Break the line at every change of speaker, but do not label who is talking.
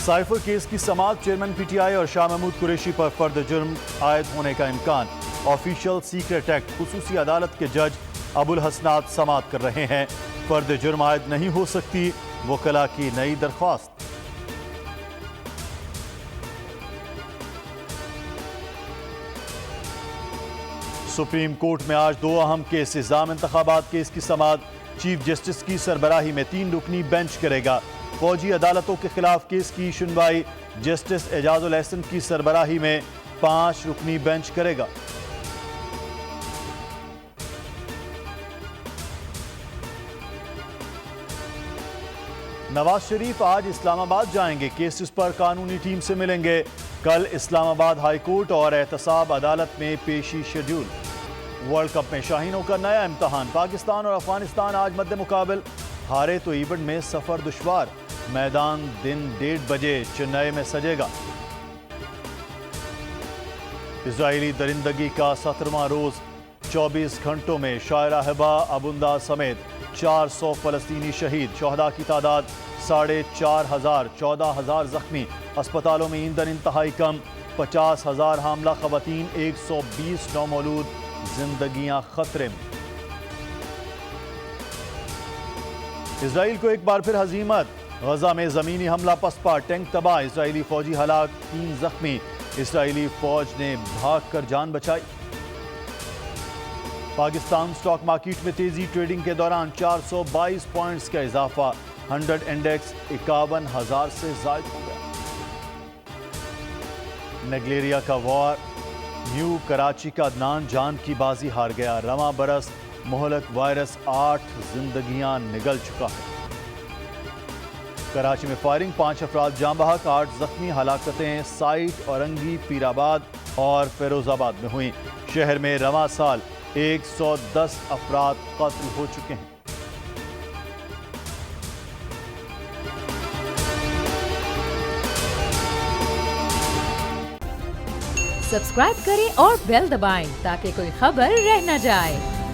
Cipher case کی سماعت chairman P T I اور شاہ محمود قریشی پر فرد جرم عائد ہونے کا امکان۔ آفیشل سیکریٹ ایکٹ خصوصی عدالت کے جج ابو الحسنات سماعت کر رہے ہیں۔ فرد جرم عائد نہیں ہو سکتی، وکلاء کی نئی درخواست۔ سپریم کورٹ میں آج دو اہم کیس، نظام انتخابات کیس کی سماعت چیف جسٹس کی سربراہی میں 3 رکنی بینچ کرے گا۔ فوجی عدالتوں کے خلاف کیس کی سنوائی جسٹس اعجاز الاحسن کی سربراہی میں 5 رکنی بینچ کرے گا۔ نواز شریف آج اسلام آباد جائیں گے، کیسز پر قانونی ٹیم سے ملیں گے۔ کل اسلام آباد ہائی کورٹ اور احتساب عدالت میں پیشی شیڈول۔ ورلڈ کپ میں شاہینوں کا نیا امتحان، پاکستان اور افغانستان آج مد مقابل، ہارے تو ایونٹ میں سفر دشوار۔ میدان دن 1:30 بجے چنئی میں سجے گا۔ اسرائیلی درندگی کا 17واں روز، 24 گھنٹوں میں شاعرہ ہبہ ابوندا سمیت 400 فلسطینی شہید، شہداء کی تعداد 4,500، 14,000 زخمی۔ ہسپتالوں میں ایندھن انتہائی کم، 50,000 حاملہ خواتین، 120 نومولود زندگیاں خطرے میں۔ اسرائیل کو ایک بار پھر ہزیمت، غزہ میں زمینی حملہ پسپا، ٹینک تباہ، اسرائیلی فوجی ہلاک، 3 زخمی۔ اسرائیلی فوج نے بھاگ کر جان بچائی۔ پاکستان سٹاک مارکیٹ میں تیزی، ٹریڈنگ کے دوران 422 پوائنٹس کا اضافہ، 100 انڈیکس 51,000 سے زائد ہو گیا۔ نگلیریا کا وار، نیو کراچی کا عدنان جان کی بازی ہار گیا۔ رواں برس مہلک وائرس 8 زندگیاں نگل چکا ہے۔ کراچی میں فائرنگ، 5 افراد جاں بحق، 8 زخمی۔ ہلاکتیں سائٹ، اورنگی، پیر آباد اور فیروز آباد میں ہوئیں۔ شہر میں رواں سال 110 افراد قتل ہو چکے ہیں۔
سبسکرائب کریں اور بیل دبائیں تاکہ کوئی خبر رہ نہ جائے۔